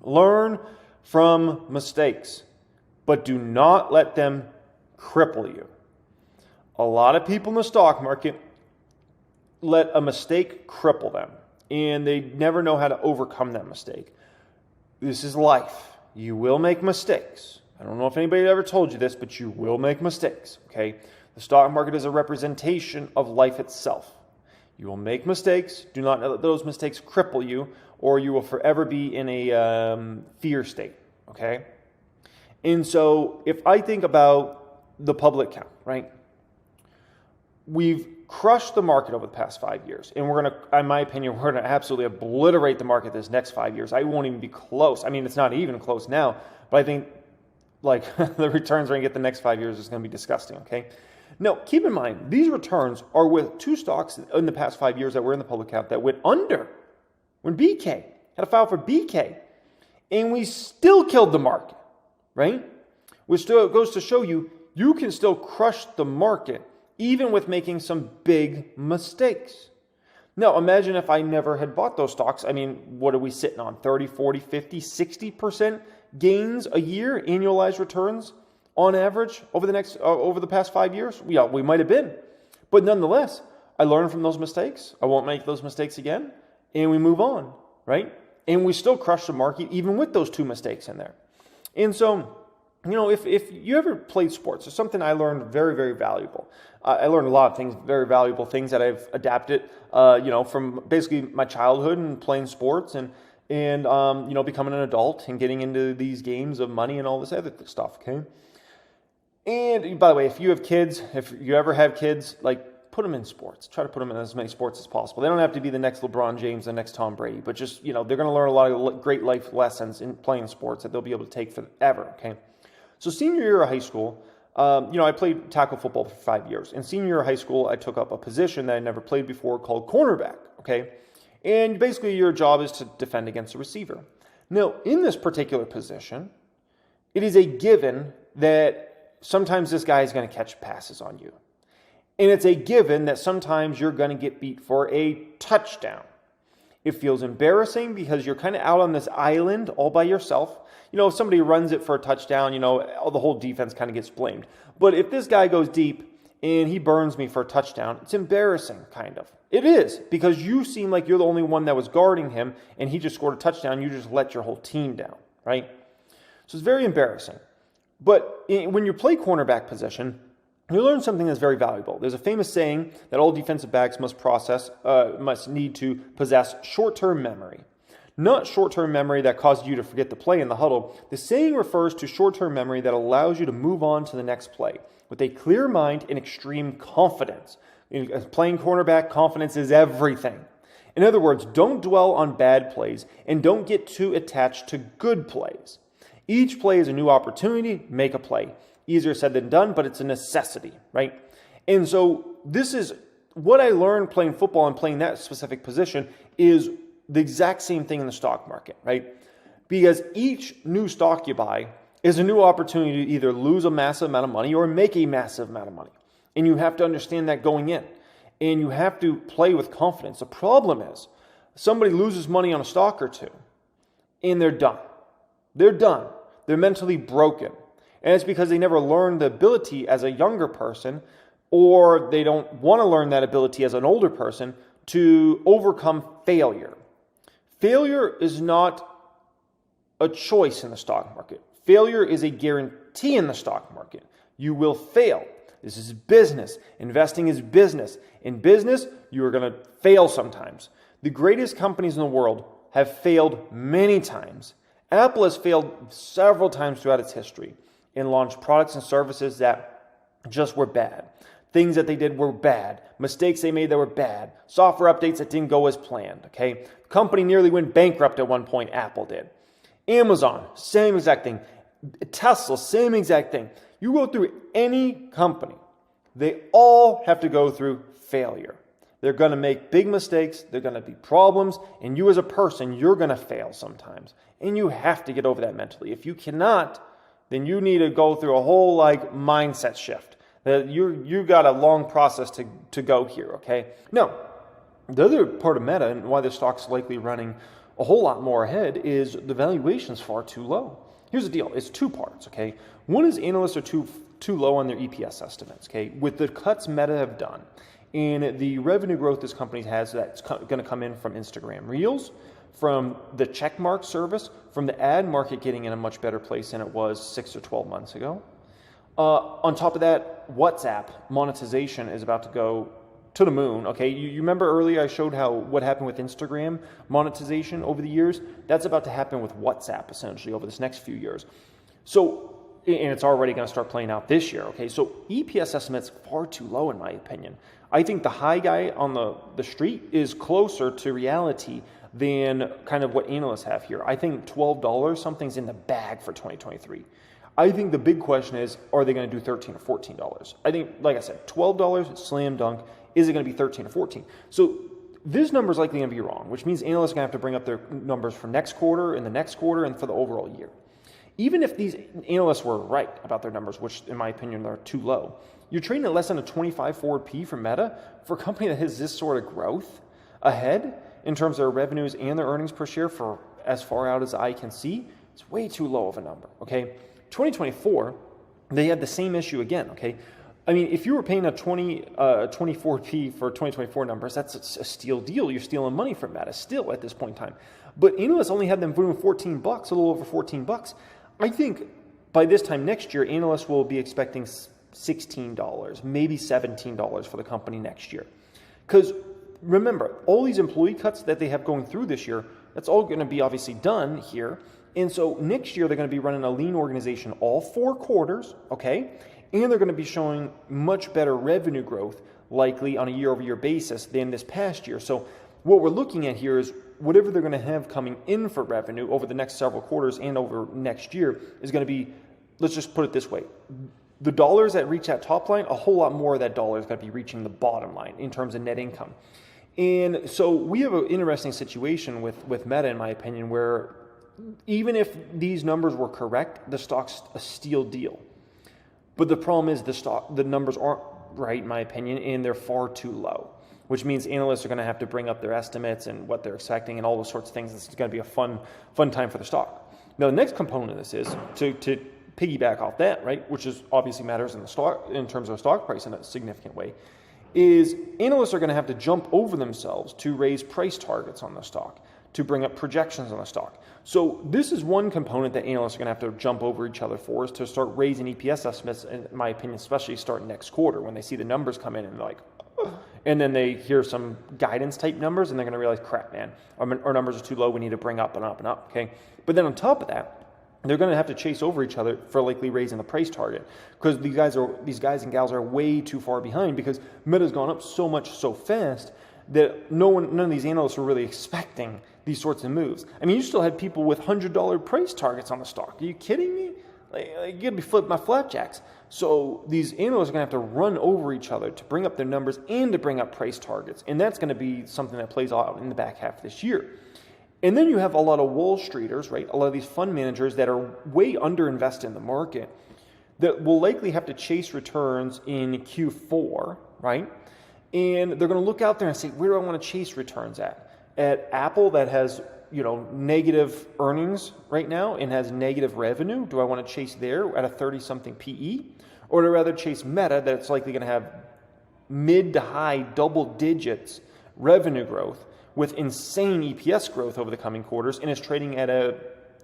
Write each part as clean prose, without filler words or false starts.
Learn from mistakes, but do not let them cripple you. A lot of people in the stock market let a mistake cripple them, and they never know how to overcome that mistake. This is life. You will make mistakes. I don't know if anybody ever told you this, but you will make mistakes, okay? The stock market is a representation of life itself. You will make mistakes. Do not let those mistakes cripple you, or you will forever be in a fear state, okay? And so if I think about the public count, right? We've crushed the market over the past 5 years, and we're going to, in my opinion, we're going to absolutely obliterate the market this next 5 years. I won't even be close. I mean, it's not even close now, but I think like the returns we're going to get the next 5 years is going to be disgusting, okay? Now, keep in mind, these returns are with two stocks in the past 5 years that were in the public count that went under when BK had to file for BK, and we still killed the market, right? Which still goes to show you, you can still crush the market even with making some big mistakes. Now, imagine if I never had bought those stocks. I mean, what are we sitting on? 30, 40, 50, 60% gains a year, annualized returns on average over the past 5 years? Yeah, we might have been. But nonetheless, I learned from those mistakes. I won't make those mistakes again. And we move on, right? And we still crush the market even with those two mistakes in there. And so, you know, if you ever played sports, it's something I learned very, very valuable. I learned a lot of things, very valuable things that I've adapted, from basically my childhood and playing sports and becoming an adult and getting into these games of money and all this other stuff, okay? And by the way, if you have kids, if you ever have kids, like put them in sports. Try to put them in as many sports as possible. They don't have to be the next LeBron James, the next Tom Brady, but just, they're going to learn a lot of great life lessons in playing sports that they'll be able to take forever, okay? So senior year of high school, I played tackle football for 5 years. In senior year of high school, I took up a position that I never played before called cornerback, okay? And basically your job is to defend against the receiver. Now, in this particular position, it is a given that sometimes this guy is going to catch passes on you. And it's a given that sometimes you're going to get beat for a touchdown. It feels embarrassing because you're kind of out on this island all by yourself. If somebody runs it for a touchdown, the whole defense kind of gets blamed. But if this guy goes deep and he burns me for a touchdown, it's embarrassing, kind of. It is, because you seem like you're the only one that was guarding him, and he just scored a touchdown. You just let your whole team down, right? So it's very embarrassing. But when you play cornerback position, you learn something that's very valuable. There's a famous saying that all defensive backs must need to possess short-term memory. Not short-term memory that causes you to forget the play in the huddle. The saying refers to short-term memory that allows you to move on to the next play with a clear mind and extreme confidence. Playing cornerback, confidence is everything. In other words, don't dwell on bad plays and don't get too attached to good plays. Each play is a new opportunity, make a play. Easier said than done, but it's a necessity, right? And so this is what I learned playing football and playing that specific position is the exact same thing in the stock market, right? Because each new stock you buy is a new opportunity to either lose a massive amount of money or make a massive amount of money. And you have to understand that going in. And you have to play with confidence. The problem is somebody loses money on a stock or two and they're done. They're done. They're mentally broken. And it's because they never learned the ability as a younger person, or they don't want to learn that ability as an older person to overcome failure. Failure is not a choice in the stock market. Failure is a guarantee in the stock market. You will fail. This is business. Investing is business. In business, you are going to fail sometimes. The greatest companies in the world have failed many times. Apple has failed several times throughout its history and launched products and services that just were bad. Things that they did were bad. Mistakes they made that were bad. Software updates that didn't go as planned, okay? The company nearly went bankrupt at one point, Apple did. Amazon, same exact thing. Tesla, same exact thing. You go through any company, they all have to go through failure. They're going to make big mistakes. They're going to be problems. And you as a person, you're going to fail sometimes. And you have to get over that mentally. If you cannot, then you need to go through a whole mindset shift. You got a long process to go here, okay? Now, the other part of Meta and why the stock's likely running a whole lot more ahead is the valuation is far too low. Here's the deal. It's two parts, okay? One is analysts are too low on their EPS estimates, okay? With the cuts Meta have done and the revenue growth this company has that's going to come in from Instagram Reels, from the checkmark service, from the ad market getting in a much better place than it was 6 or 12 months ago. On top of that, WhatsApp monetization is about to go to the moon, okay? You remember earlier I showed what happened with Instagram monetization over the years? That's about to happen with WhatsApp, essentially, over this next few years. So, and it's already going to start playing out this year, okay? So EPS estimates far too low, in my opinion. I think the high guy on the street is closer to reality than kind of what analysts have here. I think $12, something's in the bag for 2023. I think the big question is, are they going to do $13 or $14? I think, like I said, $12, slam dunk. Is it going to be 13 or 14? So this number is likely going to be wrong, which means analysts are going to have to bring up their numbers for next quarter and the next quarter and for the overall year. Even if these analysts were right about their numbers, which in my opinion are too low, you're trading at less than a 25 forward P for Meta for a company that has this sort of growth ahead in terms of their revenues and their earnings per share for as far out as I can see. It's way too low of a number, okay? 2024, they had the same issue again, okay? I mean, if you were paying a 24p for 2024 numbers, that's a steal deal. You're stealing money from Meta still at this point in time. But analysts only had them doing $14, a little over $14. I think by this time next year, analysts will be expecting $16, maybe $17 for the company next year. Because remember, all these employee cuts that they have going through this year, that's all going to be obviously done here. And so next year, they're going to be running a lean organization all 4 quarters, okay? And they're going to be showing much better revenue growth, likely on a year-over-year basis than this past year. So what we're looking at here is whatever they're going to have coming in for revenue over the next several quarters and over next year is going to be, let's just put it this way, the dollars that reach that top line, a whole lot more of that dollar is going to be reaching the bottom line in terms of net income. And so we have an interesting situation with Meta, in my opinion, where even if these numbers were correct, the stock's a steal deal. But the problem is the numbers aren't right, in my opinion, and they're far too low, which means analysts are going to have to bring up their estimates and what they're expecting and all those sorts of things. It's going to be a fun time for the stock. Now, the next component of this is to piggyback off that, right, which is obviously matters in the stock in terms of stock price in a significant way, is analysts are going to have to jump over themselves to raise price targets on the stock, to bring up projections on the stock. So this is one component that analysts are going to have to jump over each other for, is to start raising EPS estimates, in my opinion, especially starting next quarter when they see the numbers come in and they're like, oh. And then they hear some guidance type numbers and they're going to realize, crap, man, our numbers are too low. We need to bring up and up and up, okay? But then on top of that, they're going to have to chase over each other for likely raising the price target, because these guys and gals are way too far behind, because Meta's gone up so much so fast that none of these analysts were really expecting these sorts of moves. I mean, you still had people with $100 price targets on the stock. Are you kidding me? Like you'd be flipping my flapjacks. So these analysts are going to have to run over each other to bring up their numbers and to bring up price targets. And that's going to be something that plays out in the back half of this year. And then you have a lot of Wall Streeters, right? A lot of these fund managers that are way underinvested in the market that will likely have to chase returns in Q4, right? And they're going to look out there and say, where do I want to chase returns at? At Apple that has, negative earnings right now and has negative revenue? Do I want to chase there at a 30-something PE? Or do I rather chase Meta that's likely going to have mid to high double digits revenue growth with insane EPS growth over the coming quarters and is trading at a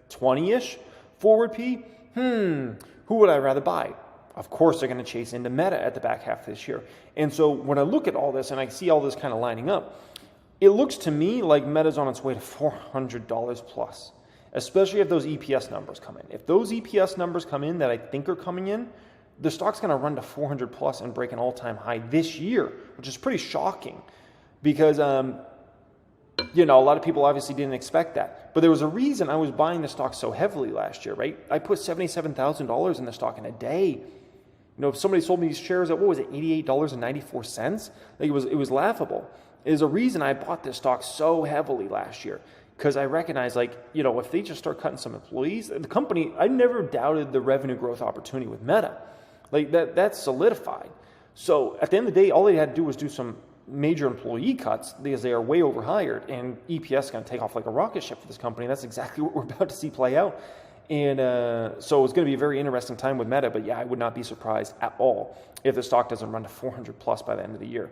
20-ish forward P? Who would I rather buy? Of course, they're going to chase into Meta at the back half of this year. And so when I look at all this and I see all this kind of lining up, it looks to me like Meta's on its way to $400 plus, especially if those EPS numbers come in. If those EPS numbers come in that I think are coming in, the stock's going to run to 400 plus and break an all-time high this year, which is pretty shocking because, a lot of people obviously didn't expect that. But there was a reason I was buying the stock so heavily last year, right? I put $77,000 in the stock in a day. If somebody sold me these shares at, $88.94? Like it was laughable. There's a reason I bought this stock so heavily last year, because I recognize, if they just start cutting some employees, the company, I never doubted the revenue growth opportunity with Meta. That's solidified. So at the end of the day, all they had to do was do some major employee cuts because they are way overhired, and EPS is going to take off like a rocket ship for this company. And that's exactly what we're about to see play out. And so it's going to be a very interesting time with Meta. But yeah, I would not be surprised at all if the stock doesn't run to 400 plus by the end of the year.